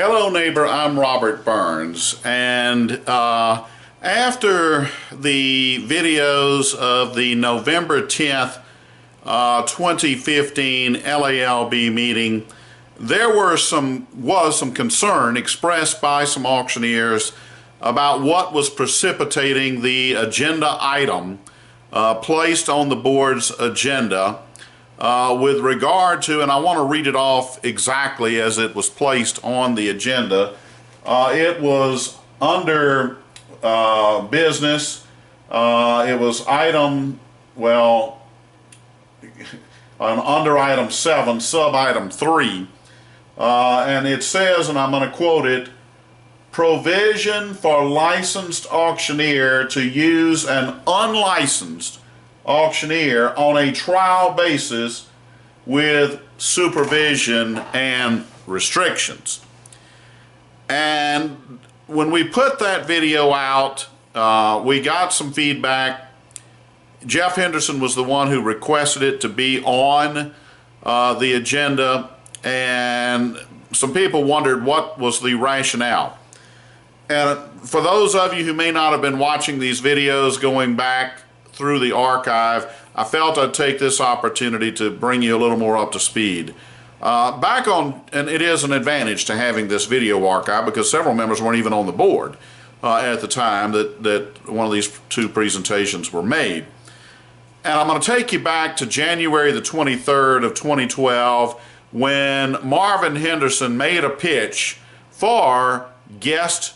Hello neighbor, I'm Robert Burns, and after the videos of the November 10th, 2015 LALB meeting, there was some concern expressed by some auctioneers about what was precipitating the agenda item placed on the board's agenda with regard to, and I want to read it off exactly as it was placed on the agenda. It was under business. It was item, well, under item 7, sub-item 3. And it says, and I'm going to quote it, provision for licensed auctioneer to use an unlicensed auctioneer on a trial basis with supervision and restrictions. And when we put that video out, we got some feedback. Jeff Henderson was the one who requested it to be on the agenda, and some people wondered what was the rationale. And for those of you who may not have been watching these videos going back through the archive, I felt I'd take this opportunity to bring you a little more up to speed. And it is an advantage to having this video archive because several members weren't even on the board at the time that one of these two presentations were made. And I'm going to take you back to January the 23rd of 2012 when Marvin Henderson made a pitch for guest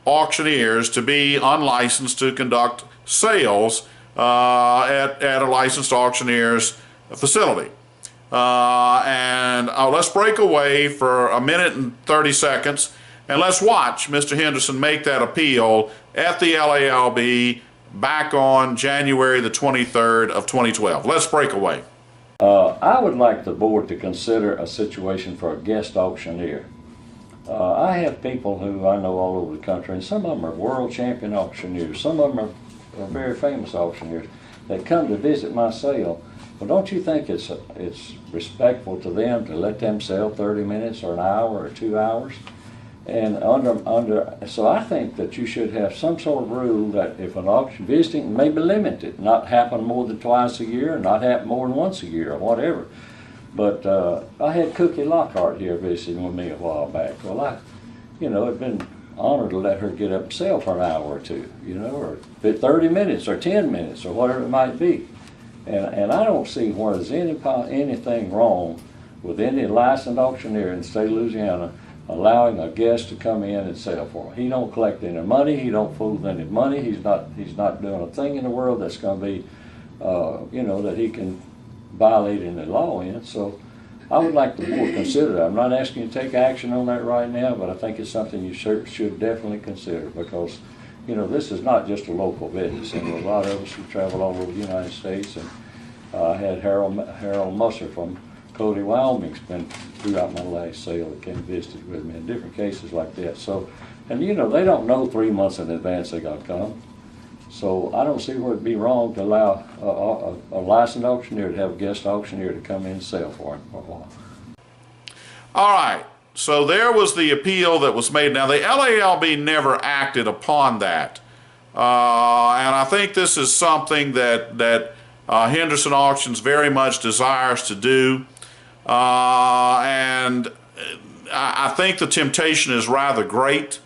auctioneers to be unlicensed to conduct sales at a licensed auctioneer's facility. Let's break away for a minute and 30 seconds and let's watch Mr. Henderson make that appeal at the LALB back on January the 23rd of 2012. Let's break away. I would like the board to consider a situation for a guest auctioneer. I have people who I know all over the country, and some of them are world champion auctioneers, some of them are very famous auctioneers that come to visit my sale. Well, don't you think it's respectful to them to let them sell 30 minutes or an hour or 2 hours? And so I think that you should have some sort of rule that if an auction visiting may be limited, not happen more than twice a year, not happen more than once a year or whatever. But I had Cookie Lockhart here visiting with me a while back. Well, I'd been honored to let her get up and sell for an hour or two, or 30 minutes or 10 minutes or whatever it might be. And I don't see where there's anything wrong with any licensed auctioneer in the state of Louisiana allowing a guest to come in and sell for him. He don't collect any money. He don't fool with any money. He's not doing a thing in the world that's going to be, that he can violate any law in. So I would like the board to consider that. I'm not asking you to take action on that right now, but I think it's something you should definitely consider because, this is not just a local business. And a lot of us who travel all over the United States, and I had Harold Musser from Cody, Wyoming, spent throughout my last sale that came and visited with me in different cases like that. So, and they don't know 3 months in advance they got to come. So I don't see where it'd be wrong to allow a licensed auctioneer to have a guest auctioneer to come in and sell for him for a while. All right, so there was the appeal that was made. Now the LALB never acted upon that. And I think this is something that Henderson Auctions very much desires to do. And I think the temptation is rather great.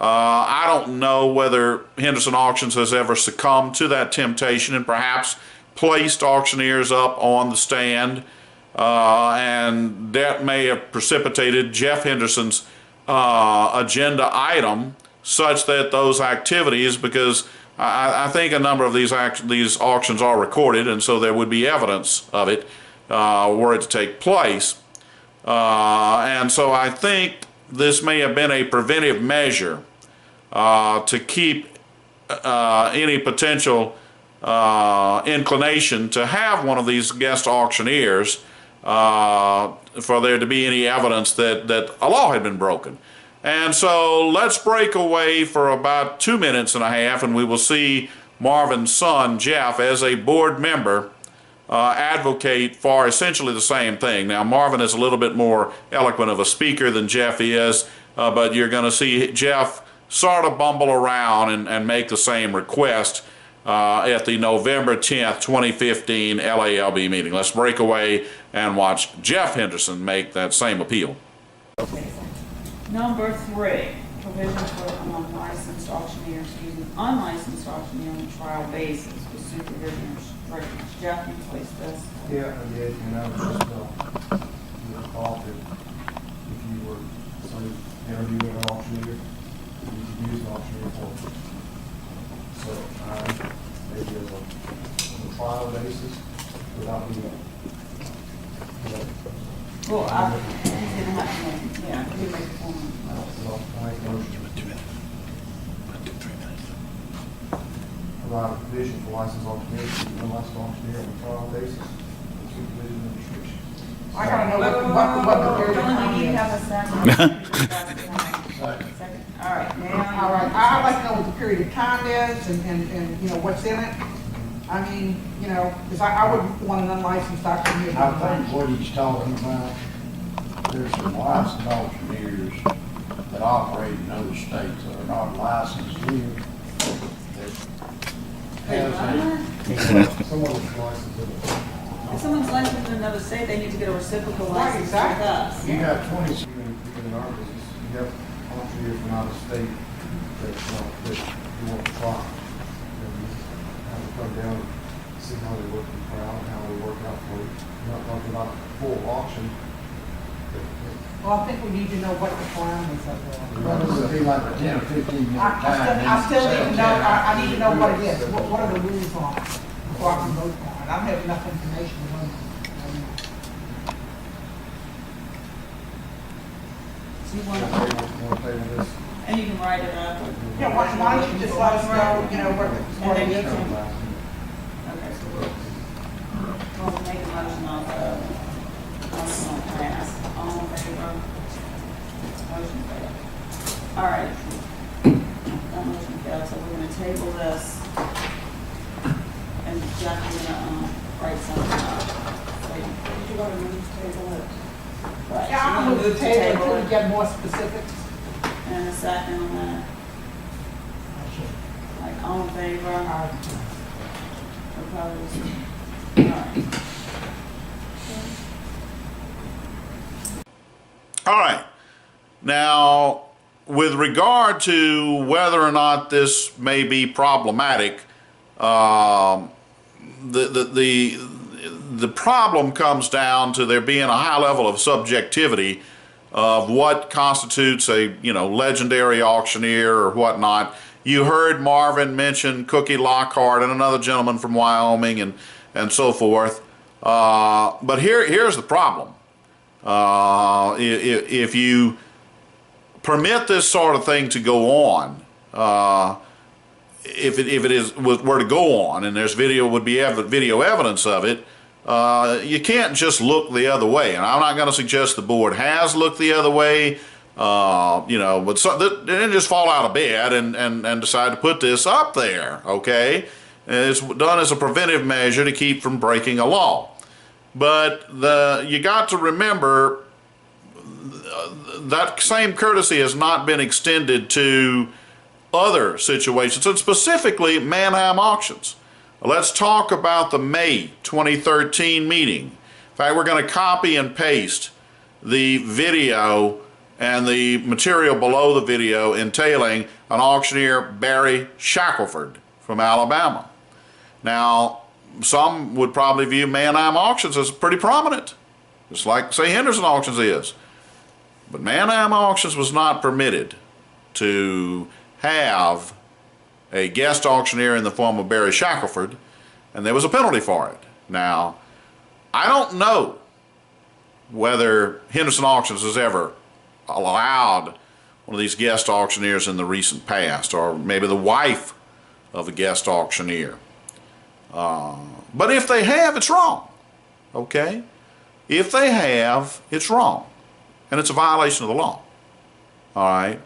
I don't know whether Henderson Auctions has ever succumbed to that temptation and perhaps placed auctioneers up on the stand, and that may have precipitated Jeff Henderson's agenda item such that those activities, because I think a number of these auctions are recorded, and so there would be evidence of it were it to take place. And so I think this may have been a preventive measure to keep any potential inclination to have one of these guest auctioneers for there to be any evidence that a law had been broken. And so let's break away for about 2 minutes and a half, and we will see Marvin's son, Jeff, as a board member advocate for essentially the same thing. Now, Marvin is a little bit more eloquent of a speaker than Jeff is, but you're going to see Jeff sort of bumble around and make the same request at the November 10th, 2015 LALB meeting. Let's break away and watch Jeff Henderson make that same appeal. Number 3, provision for unlicensed auctioneers using unlicensed auctioneer on a trial basis with supervision and restrictions. Jeff, you place this. Yeah, I did, and I was just, you know, thought that if you were, say, interviewing an auctioneer, you could use an auctioneer for it. So, maybe as a trial basis, without being, you know, Well, he's gonna have to, yeah, we make a form. so I make a motion provide a provision for licensed auctioneers, to be unlicensed auctioneer on a trial basis, with supervision and restrictions. I gotta know what the period of time Don't you is. have a second? Second. All right, now. All right, I'd like to know what the period of time is and, you know, what's in it. I mean, you know, because I wouldn't want an unlicensed auctioneer. I think what he's talking about, there's some licensed auctioneers that operate in other states that are not licensed here. That has Someone that's licensed in it. If someone's licensed in another state, they need to get a reciprocal Right, license with exactly. us. you got 20, Even in our business, you have auctioneers from out of state that you want to try. And you have to come down and see how they work in the crowd, and how they work out for you. You're not talking about full auction. Well, I think we need to know what the parameters of well, this would be like a 10 or 15 minute time. I still need to know, I need to know what it is. What are the rules on it before I can vote on it? I don't have enough information to know. So you Want want to table this? and you can write it up. Yeah, why don't you just let us know, you know, what it is? Okay, so we'll make a motion on the, on pass. All in favor? Motion failed. All right. That motion failed, so we're gonna table this. And Jack, you're gonna, write something up. So you want to move to table it? Right. Yeah, so I'm we're gonna move the table until it. we get more specifics. And a second on that. Like, all in favor? Opposed? All right. All right. Now, with regard to whether or not this may be problematic, the problem comes down to there being a high level of subjectivity of what constitutes a legendary auctioneer or whatnot. You heard Marvin mention Cookie Lockhart and another gentleman from Wyoming and so forth. But here's the problem. If you permit this sort of thing to go on, if it were to go on, and there's video evidence of it, you can't just look the other way. And I'm not going to suggest the board has looked the other way, but they didn't just fall out of bed and decide to put this up there. Okay, and it's done as a preventive measure to keep from breaking a law. But you got to remember that same courtesy has not been extended to other situations, and specifically Manheim auctions. Let's talk about the May 2013 meeting. In fact, we're going to copy and paste the video and the material below the video entailing an auctioneer, Barry Shackelford from Alabama. Now, some would probably view Manheim auctions as pretty prominent, just like, say, Henderson auctions is. But Manheim auctions was not permitted to have a guest auctioneer in the form of Barry Shackelford, and there was a penalty for it. Now, I don't know whether Henderson Auctions has ever allowed one of these guest auctioneers in the recent past, or maybe the wife of a guest auctioneer. But if they have, it's wrong. Okay? If they have, it's wrong. And it's a violation of the law. All right?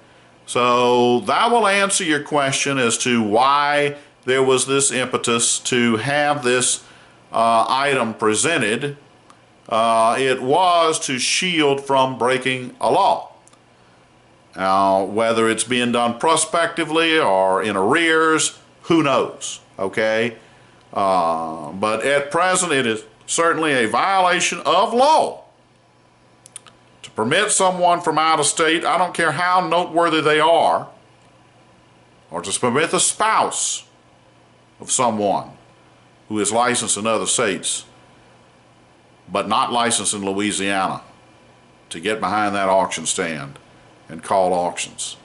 So that will answer your question as to why there was this impetus to have this item presented, it was to shield from breaking a law. Now, whether it's being done prospectively or in arrears, who knows, okay? But at present, it is certainly a violation of law to permit someone from out of state, I don't care how noteworthy they are, or to permit the spouse of someone who is licensed in other states but not licensed in Louisiana to get behind that auction stand and call auctions.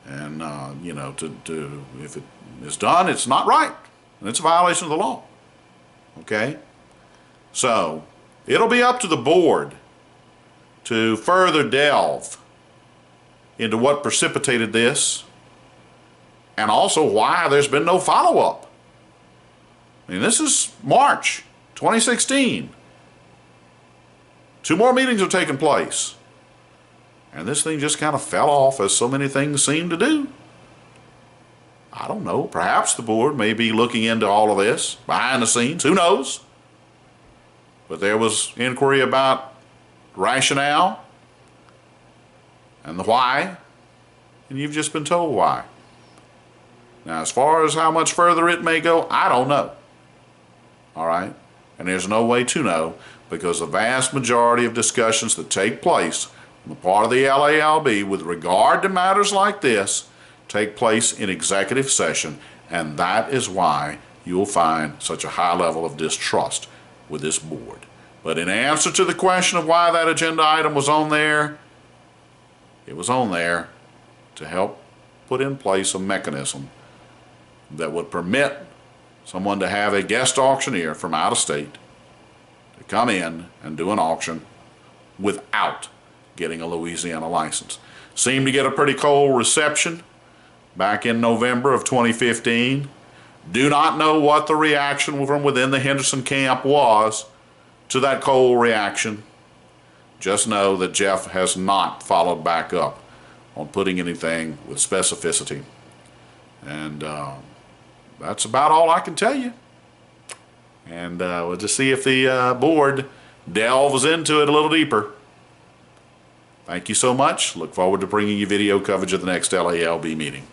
And, you know, if it is done, it's not right. And it's a violation of the law. Okay? So, it'll be up to the board to further delve into what precipitated this and also why there's been no follow-up. I mean, this is March 2016. 2 more meetings have taken place. And this thing just kind of fell off, as so many things seem to do. I don't know. Perhaps the board may be looking into all of this behind the scenes. Who knows? But there was inquiry about rationale and the why, and you've just been told why. Now, as far as how much further it may go, I don't know. All right? And there's no way to know, because the vast majority of discussions that take place on the part of the LALB with regard to matters like this take place in executive session, and that is why you'll find such a high level of distrust with this board. But in answer to the question of why that agenda item was on there, it was on there to help put in place a mechanism that would permit someone to have a guest auctioneer from out of state to come in and do an auction without getting a Louisiana license. Seemed to get a pretty cold reception back in November of 2015. Do not know what the reaction from within the Henderson camp was to that cold reaction. Just know that Jeff has not followed back up on putting anything with specificity. And that's about all I can tell you. And we'll just see if the board delves into it a little deeper. Thank you so much. Look forward to bringing you video coverage of the next LALB meeting.